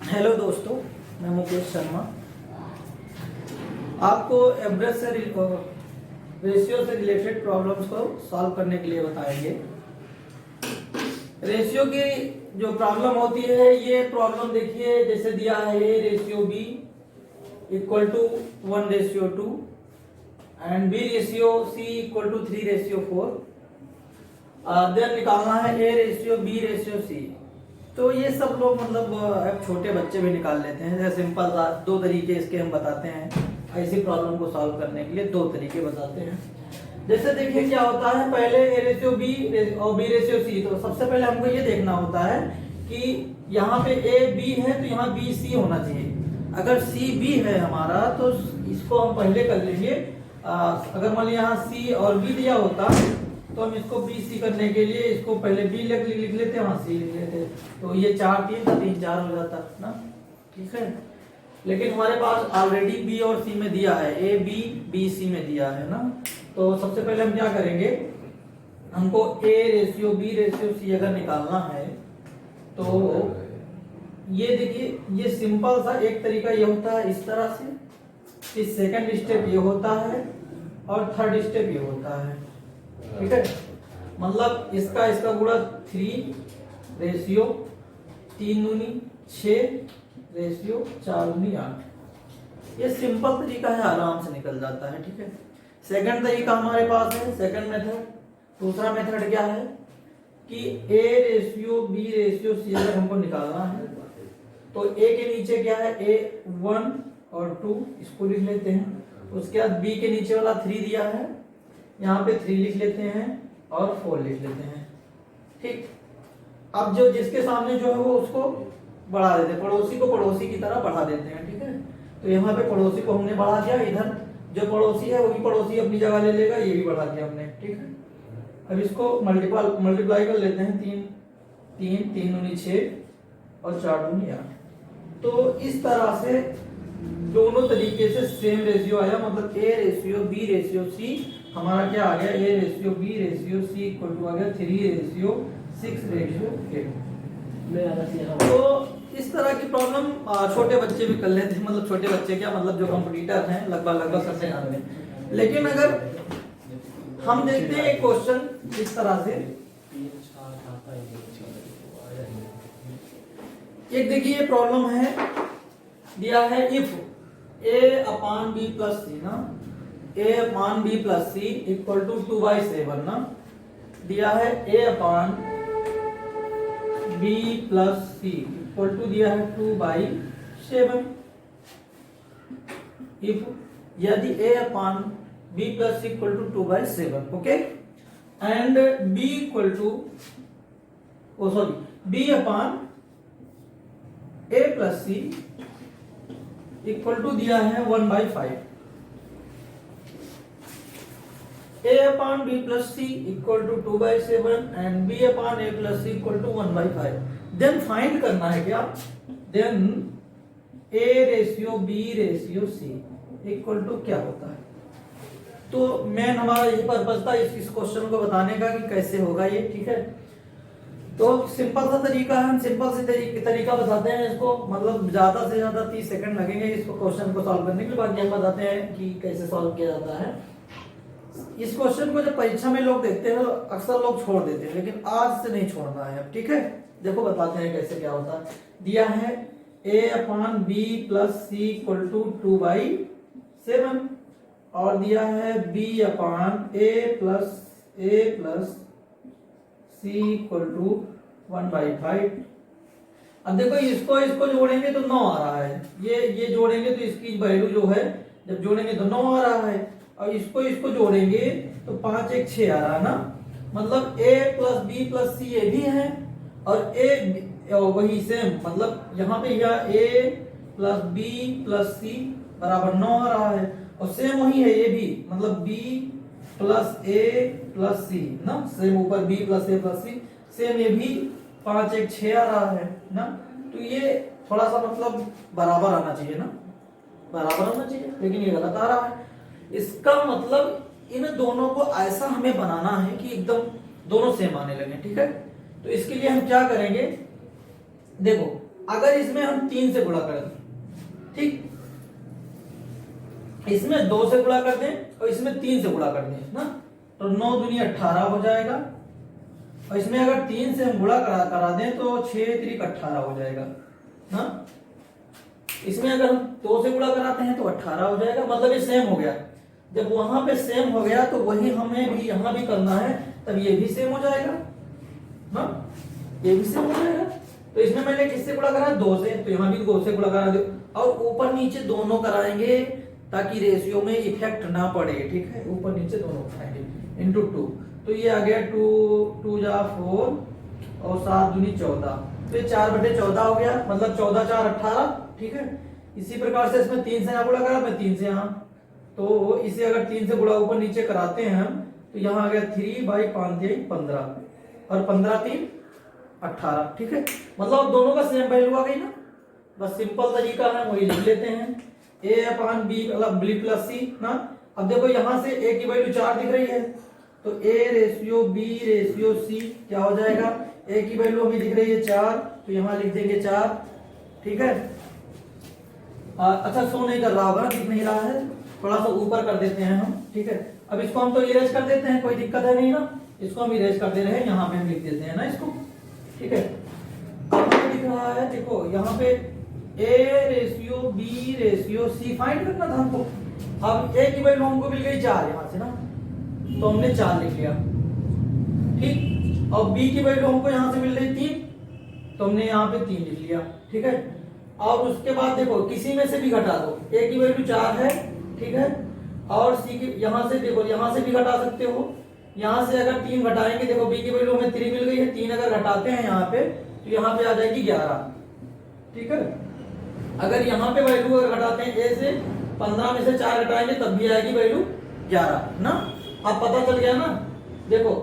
Hello दोस्तों, मैं मुकेश शर्मा आपको एवरेज से रेशियो से रिलेटेड प्रॉब्लम्स को सॉल्व करने के लिए बताएंगे। रेशियो की जो प्रॉब्लम होती है, ये प्रॉब्लम देखिए जैसे दिया है A ratio B equal to 1:2 and B ratio C equal to 3:4। Then निकालना है A ratio B ratio C. तो ये सब लोग मतलब अब छोटे बच्चे भी निकाल लेते हैं। जैसे सिंपल दो तरीके इसके हम बताते हैं। ऐसी प्रॉब्लम को सॉल्व करने के लिए दो तरीके बताते हैं। जैसे देखिए क्या होता है, पहले ए रेशियो बी और बी रेशियो सी। तो सबसे पहले हमको ये देखना होता है कि यहाँ पे ए बी है तो यहाँ बी सी होना चाहिए। अगर सी बी है हमारा तो इसको हम पहले कर लेंगे। अगर मान लिया यहाँ सी और बी दिया होता तो हम इसको बी सी करने के लिए इसको पहले बी लिख लेते, वहां सी लिख लेते, तो ये 4 3 3 4 हो जाता ना। ठीक है, लेकिन हमारे पास ऑलरेडी बी और सी में दिया है, ए बी बी सी में दिया है ना। तो सबसे पहले हम क्या करेंगे, हमको A ratio B ratio C अगर निकालना है तो ये देखिए, ये सिंपल सा एक तरीका ये होता है इस तरह से, इस सेकंड स्टेप ये होता है और थर्ड स्टेप ये होता है। ठीक है, मतलब इसका गुणा 3 रेशियो 3 दूनी 6 रेशियो 4 दूनी 8। ये सिंपल तरीका है, आराम से निकल जाता है। ठीक है, सेकंड तरीका हमारे पास है, सेकंड मेथड। दूसरा मेथड क्या है कि A ratio B ratio C अगर हमको निकालना है तो ए के नीचे क्या है, ए 1 और 2 इसको लिख लेते हैं। उसके बाद बी के नीचे वाला 3 दिया है, यहाँ पे 3 लिख लेते हैं और 4 लिख लेते हैं। ठीक, अब जो जिसके सामने जो है वो उसको बढ़ा देते हैं, पड़ोसी को पड़ोसी की तरह बढ़ा देते हैं। ठीक है, तो यहाँ पे पड़ोसी को हमने बढ़ा दिया, इधर जो पड़ोसी है वही पड़ोसी अपनी जगह ले लेगा, ये भी बढ़ा दिया हमने। ठीक है, अब इसको मल्टीप्लाई कर लेते हैं, 3 दूनी 6 और 4 दूनी 8। तो इस तरह से दोनों तरीके से सेम रेशियो आया, मतलब A ratio B ratio C हमारा क्या आ गया, A ratio B ratio C equal to आ गया 3:6:8। तो इस तरह की प्रॉब्लम छोटे बच्चे भी कर लेते हैं, मतलब छोटे बच्चे क्या, मतलब जो कंप्यूटर हैं लगभग सबसे जान में। लेकिन अगर हम देखते हैं एक क्वेश्चन इस तरह से, एक देखिए प्रॉब्लम है, दिया है if a upon b plus C ना, a upon b plus C equal to 2/7 ना। दिया है a upon b plus C equal to दिया है 2/7। इफ यदि a upon b plus C equal to 2/7, okay, and b equal to b upon a plus C equal to दिया है 1/5। a upon b plus C equal to 2/7 and b upon a plus C equal to 1/5। Then find करना है क्या, then a ratio b ratio c equal to क्या होता है। तो main हमारा यही पर्पस था इस क्वेश्चन को बताने का कि कैसे होगा ये। ठीक है, तो सिंपल सा तरीका है, हम सिंपल से तरीका बताते हैं इसको, मतलब ज्यादा से ज्यादा 30 सेकंड लगेंगे इसको क्वेश्चन को सॉल्व करने के लिए। बाकी हम बताते हैं कि कैसे सॉल्व किया जाता है। इस क्वेश्चन को जब परीक्षा में लोग देखते हैं तो अक्सर लोग छोड़ देते हैं, लेकिन आज से नहीं छोड़ना है। ठीक है, देखो बताते हैं कैसे क्या होता है। दिया है a upon b plus C equal to 2/7 और दिया है b upon a plus c equal to 1/5। अब देखो इसको जोड़ेंगे तो 9 आ रहा है, ये जोड़ेंगे तो इसकी वैल्यू जो है, जब जोड़ेंगे तो 9 आ रहा है, और इसको जोड़ेंगे तो 5 1 6 आ रहा है ना। मतलब a प्लस b प्लस सी ये भी है और a वही सेम, मतलब यहाँ पे यह a प्लस b प्लस सी बराबर 9 आ रहा है, और सेम वही है ये भी, मतलब b plus a plus C ना, सेम ऊपर b plus a plus C, same ये भी 5 1 6 आ रहा है ना। तो ये थोड़ा सा मतलब बराबर आना चाहिए ना, बराबर आना चाहिए, लेकिन ये गलत आ रहा है। इसका मतलब इन दोनों को ऐसा हमें बनाना है कि एकदम दोनों सेम आने लगे। ठीक है, तो इसके लिए हम क्या करेंगे, देखो अगर इसमें हम 3 से गुणा कर दें, ठीक, इसमें 2 से गुणा कर दें और इसमें 3 से गुणा कर दें ना, तो 9 दूनी 18 हो जाएगा। और इसमें अगर 3 से हम गुणा करा दें तो 6 3 18 हो जाएगा ना। इसमें अगर हम 2 से गुणा कराते हैं तो 18 हो जाएगा, मतलब ये सेम हो गया। जब वहां पे सेम हो गया तो वही हमें भी यहां भी करना है, तब ये भी सेम हो जाएगा ना, ये भी सेम हो जाएगा। तो इसमें मैंने किससे गुणा करा, 2 से, तो यहाँ भी 2 से गुणा करा दो और ऊपर नीचे दोनों कराएंगे ताकि रेशियो में इफेक्ट ना पड़े, ठीक है, ऊपर नीचे दोनों कराएंगे इनटू 2। तो ये आ गया 2 2 जा 4 और 7 दूनी 14, तो ये 4/14 हो गया, मतलब 14 4 18, ठीक है। इसी प्रकार से इसमें 3 से यहाँ गुणा करा, मैं 3 से यहाँ, तो इसे अगर 3 से गुणा ऊपर नीचे कराते हैं हम, तो यहाँ आ गया 3/5 15 और 15 3 18, ठीक है। मतलब दोनों का सेम वैल्यू आ गई ना, बस सिंपल तरीका है, वही लिख लेते हैं, a/b मतलब b प्लस c ना। अब देखो यहाँ से a की वैल्यू 4 दिख रही है, तो a ratio b ratio c क्या हो जाएगा, a की वैल्यू हमें दिख रही है 4, तो यहाँ लिख देंगे 4, ठीक है। अच्छा शो नहीं कर रहा होगा, दिख नहीं रहा है, थोड़ा सा ऊपर कर देते हैं हम, ठीक है। अब इसको हम तो इरेज कर देते हैं, कोई दिक्कत है नहीं ना, इसको हम इरेज कर दे रहे हैं, यहाँ पे हम लिख देते हैं ना इसको, ठीक है। अब क्या दिख रहा है, देखो यहाँ पे a ratio b ratio c find करना था हमको। अब a की वैल्यू हमको मिल गई 4 यहाँ से ना, तो हमने 4 लिख लिया, ठीक। और b की वैल्यू हमको यहाँ से मिल रही 3, तो हमने यहाँ पे 3 लिख लिया, ठीक है। और उसके बाद देखो किसी में से भी घटा दो, a की वैल्यू 4 है, ठीक है, और c की यहाँ से देखो, यहाँ से भी घटा सकते हो, यहाँ से अगर 3 घटाएंगे, देखो b की वैल्यू हमें 3 मिल गई है, 3 अगर घटाते हैं यहाँ पे तो यहाँ पे आ जाएगी 11, ठीक है। अगर यहाँ पे वैल्यू अगर घटाते हैं a से, 15 में से 4 घटाएंगे तब भी आएगी वैल्यू 11 ना। अब पता चल गया ना, देखो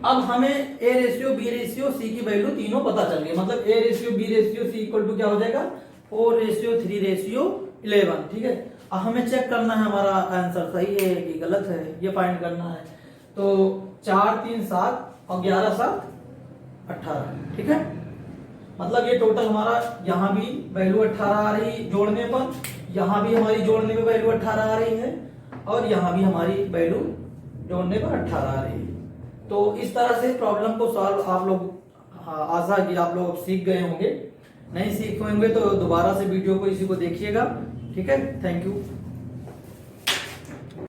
अब हमें a ratio b ratio c की वैल्यू तीनों पता चल गई, मतलब a ratio b ratio c equal to क्या हो जाएगा, 4 रेशियो 3 रेशियो 11, ठीक है। अब हमें चेक करना है हमारा आंसर सही है कि गलत है, ये फाइंड करना है। तो 4 3 7 और 11 7 18, ठीक है। मतलब ये टोटल हमारा यहाँ भी वैल्यू 18 आ रही जोड़ने पर, यहाँ भी हमारी जोड़ने में वैल्यू 18 आ रही है, और यहाँ भी हमारी वैल्यू जोड़ने पर 18 आ रही है। तो इस तरह से प्रॉब्लम को सॉल्व आप लोग, हाँ, आशा की आप लोग सीख गए होंगे, नहीं सीखे होंगे तो दोबारा से वीडियो को इसी को देखिएगा, ठीक है। Thank you.